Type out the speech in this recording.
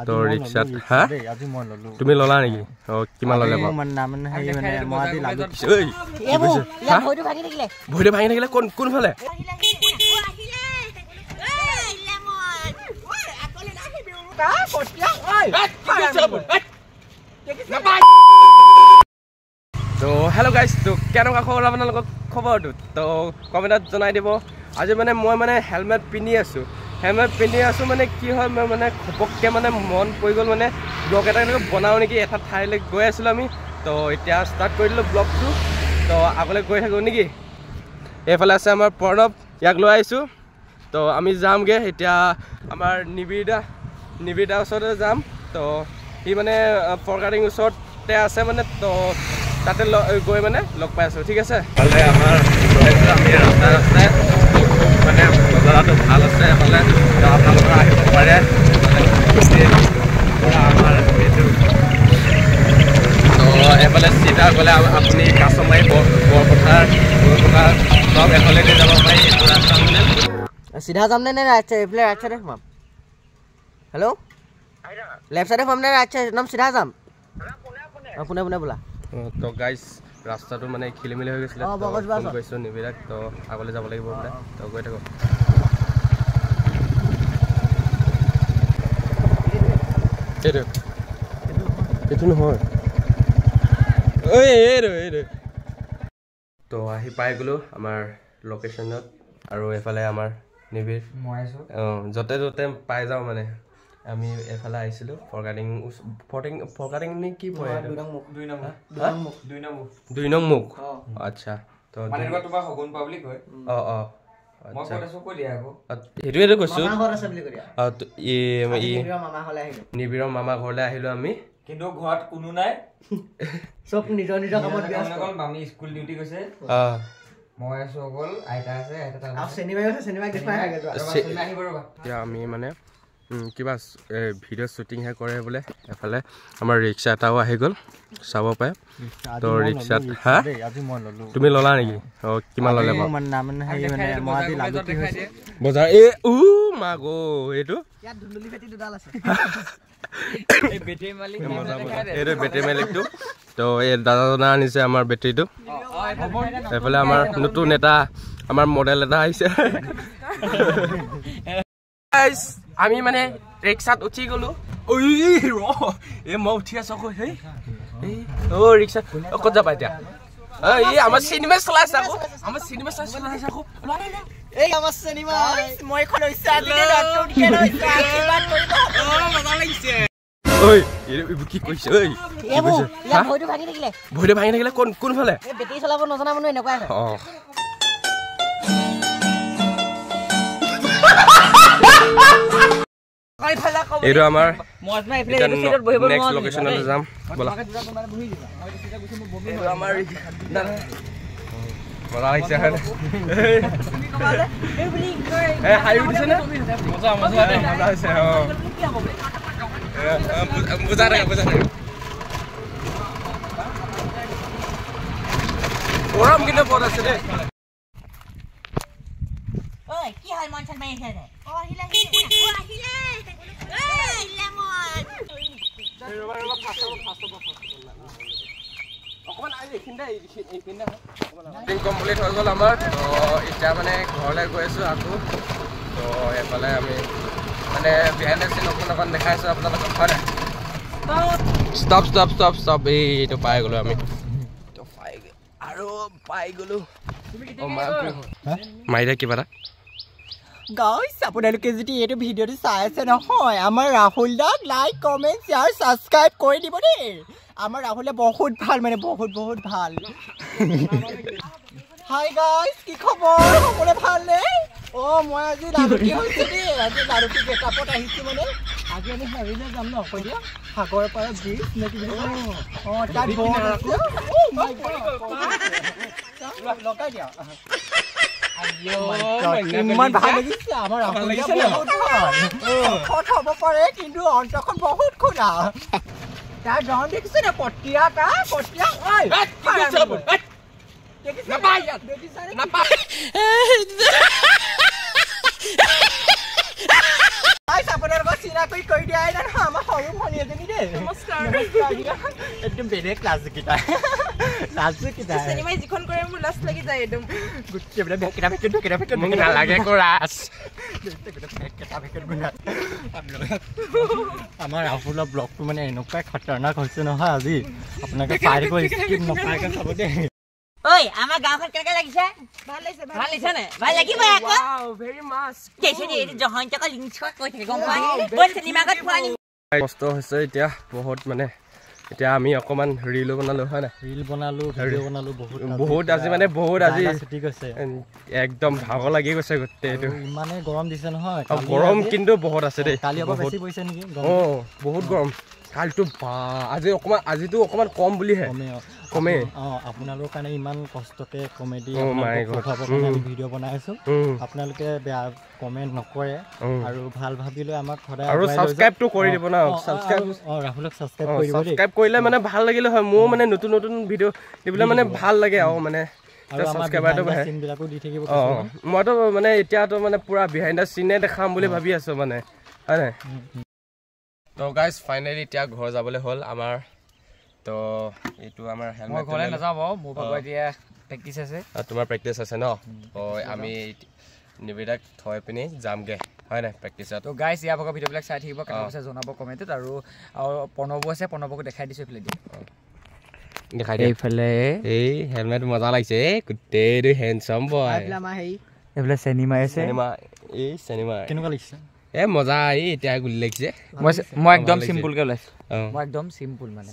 তো ৰিক্সাত হা তুমি ললা নেকি অ কিমান ললে ভৰিটো ভাঙি থাকিলে কোনফালে তো হেল্ল' গাইজ তো কেনেকুৱা খবৰ আপোনালোকক খবৰটো তো কমেণ্টত জনাই দিব আজি মানে মই মানে হেলমেট পিন্ধি আছোঁ মানে কি হয় মই মানে ঘপককৈ মানে মন পৰি গ'ল মানে ব্লগ এটা বনাওঁ নেকি এটা ঠাইলৈ গৈ আছিলোঁ আমি তো এতিয়া ষ্টাৰ্ট কৰি দিলোঁ ব্লগটো তো আগলৈ গৈ থাকোঁ নেকি এইফালে আছে আমাৰ প্ৰণৱ ইয়াক লৈ আহিছোঁ তো আমি যামগৈ এতিয়া আমাৰ নিবিদা ওচৰতে যাম তো সি মানে ফৰকাটিং ওচৰতে আছে মানে তো তাতে গৈ মানে লগ পাই আছোঁ ঠিক আছে ভালে আমাৰ আমি ৰাস্তাই মানে বজাৰটো ভাল আছে এফালে আপোনালোকে আহিব পাৰে আমাৰ এইটো তো এফালে চিধা গ'লে আপুনি কাছমাৰী বৰপথাৰ চব এফালেদি যাব পাৰি এইটো ৰাস্তা মানে চিধা যাম নে ৰাইট চাইড এইফালে ৰাইট চাইডে সোমাম হেল্ল' লেফ্ট চাইডে সোমাম নে ৰাইট চাইড একদম চিধা যাম পোনে বোলা তো গাইজ ৰাস্তাটো মানে খেলি মেলি হৈ গৈছিলে ফোন কৰিছোঁ নিবিদাক তো আগলৈ যাব লাগিব বোলে তো গৈ থাকোঁ এইটো নহয় তো আহি পাই গ'লোঁ আমাৰ লোকেশ্যনত আৰু এইফালে আমাৰ নিবিৰ য'তে ত'তে পাই যাওঁ মানে আমি এফালে আহিছিলোঁ ফৰকাটিং নে কি পৰে দুই নং মুখ আচ্ছা তো সেইটোৱেতো কৈছোঁ নিবিৰৰ মামা ঘৰলৈ আহিলোঁ আমি কিন্তু ঘৰত কোনো নাই চব নিজৰ কামত ব্যস্ত মামী স্কুল ডিউটি গৈছে মই আছো অকল আইতা আছে এতিয়া আমি মানে কিবা ভিডিঅ' শ্বুটিংহে কৰে বোলে এফালে আমাৰ ৰিক্সা এটাও আহি গ'ল চাব পাৰে তো ৰিক্সাত হা তুমি ললা নেকি অ কিমান ললে বজাৰ মা গো এইটো এইটো বেটেৰী মালিকটো তো এই দাদাজনা আনিছে আমাৰ বেটেৰীটো এইফালে আমাৰ নতুন এটা আমাৰ মডেল এটা আহিছে আমি মানে ৰিক্সাত উঠি গ'লো মই উঠি আছো আকৌ সেই ৰিক্সা ক'ত যাবা এতিয়া আমাৰ চিনেমা চলাইছে আকৌ কি কৈছে ভৰিটো ভাঙি থাকিলে কোনফালে বেটেৰী চলাব নজনা মানুহ এনেকুৱা এইটো আমাৰ নেক্সট লোকেশ্যনলৈ যাম ব'লা আমাৰ বলা আহিছে হাঁহি উঠিছেনে বুজা থাকে গৰম কিন্তু বহুত আছে দেই কি হাল মন চান মাৰি আছে কমপ্লিট হৈ গ'ল আমাৰ এতিয়া মানে ঘৰলৈ গৈ আছোঁ আকৌ তো এইফালে আমি মানে বিহাইণ্ড দ্য চিন অকণ দেখাইছোঁ আপোনালোকক হয় নাই ষ্টপ এইটো পাই গ'লোঁ আমি পাই গ'লোঁ মাৰি দে কিবা এটা গাইজ আপোনালোকে যদি এইটো ভিডিঅ'টো চাই আছে নহয় আমাৰ ৰাহুল দাক লাইক কমেণ্ট শ্বেয়াৰ ছাবস্ক্ৰাইব কৰি দিব দেই আমাৰ ৰাহুলে বহুত ভাল মানে বহুত ভাল হাই গাইজ কি খবৰ সকলোৱে ভালনে মই আজি লাৰুটি হৈছে দেই আজি লাৰুটি গেটাপত আহিছোঁ মানে আজি আমি হেৰিলৈ যাম ন কৈ দিয়া সাগৰৰ পাৰত ব্ৰিজ নে কি তাত লগাই দিয়া ইমান ভাল লাগিছে আমাৰ হ'ব পাৰে কিন্তু অন্তখন বহুত খুৰা তাৰ ৰং দেখিছে নে পটীয়া গাইছ আপোনালোকক চিনাকি কৰি দিয়াই নাই নহয় আমাৰ সৰু ভনী এজনী দেই নমস্কাৰ একদম বেলেগ ক্লাছকেইটা ক্লাছকেইটা চিনেমাই যিখন কৰে মোৰ লাজ লাগি যায় একদম গোটেইবিলাক ভেকেটা মোক নালাগে কোৰাছ আমাৰ ৰাহুলৰ ব্লগটো মানে এনেকুৱাই খতৰনাক হৈছে নহয় আজি আপোনালোকে চাই দিব স্কিপ নকৰাকৈ চাব দেই ঐ আমাৰ গাঁওখন কেনেকৈ লাগিছে ভাল লাগিছে ভাল লাগিছে নে ভাল লাগিব আকৌ ওৱাও ভেৰি মাছ কেইজনী এই জহন্তক লিংক কৈ থাকে গম পোৱা বল চিনেমাগত পোৱা নি কষ্ট হৈছে এতিয়া বহুত মানে এতিয়া আমি অকমান ৰিলো বনালো হয় না ৰিল বনালো ভিডিঅ' বনালো বহুত আজি মানে বহুত আজি ছুটি গৈছে একদম ভাগৰ লাগি গৈছে গোটেইটো ইমানে গৰম দিছে নহয় গৰম কিন্তু বহুত আছে দেই কালি আকৌ বেছি পৰিছে নেকি বহুত গৰম কালিটো বা আজিতো অকমান কম বুলিহে কমে আপোনালোকৰ কাৰণে ইমান কষ্টকে কমেডি ভিডিঅ' বনাই আছো আপোনালোকে বেয়া কমেণ্ট নকৰে আৰু ভাল ভাবি লৈ আমাক সদায় আৰু ছাবস্ক্ৰাইবটো কৰি দিব না ৰাহুলক ছাবস্ক্ৰাইব কৰি দিব দেই ছাবস্ক্ৰাইব কৰিলে মানে ভাল লাগিলে হয় মোৰ মানে নতুন নতুন ভিডিঅ' দিবলৈ মানে ভাল লাগে আৰু মানে ছাবস্ক্ৰাইবাৰটো বাঢ়ে চিনবিলাকো দি থাকিব মইতো মানে এতিয়াতো মানে পুৰা বিহাইণ্ড দ্য চিনে দেখাম বুলি ভাবি আছো মানে হয় নাই তো গাইজ ফাইনেলি এতিয়া ঘৰ যাবলৈ হ'ল আমাৰ তো এইটো আমাৰ হেলমেট ঘৰলৈ নাযাওঁ বাৰু মোৰ ভাগৰ এতিয়া প্ৰেক্টিচ আছে তোমাৰ প্ৰেক্টিচ আছে ন আমি নিবিদাক থৈ পিনি যামগৈ হয় নাই প্ৰেক্টিচত তো গাইজ ইয়াৰ ভাগৰ ভিডিঅ'বিলাক চাই থাকিব কেনেকৈ জনাব কমেণ্টত আৰু প্ৰণৱো আছে প্ৰণৱকো দেখাই দিছোঁ এইফালে দি দেখাই দিয়া এইফালে এই হেলমেট মজা লাগিছে গোটেইটো হেণ্ডচাম বয় এইফালে চিনেমা আছে এই চিনেমা কেনেকুৱা লাগিছে মজা এই এতিয়া গুলি লাগিছে মই একদম চিম্পুলকৈ ওলাইছোঁ মই একদম চিম্পুল মানে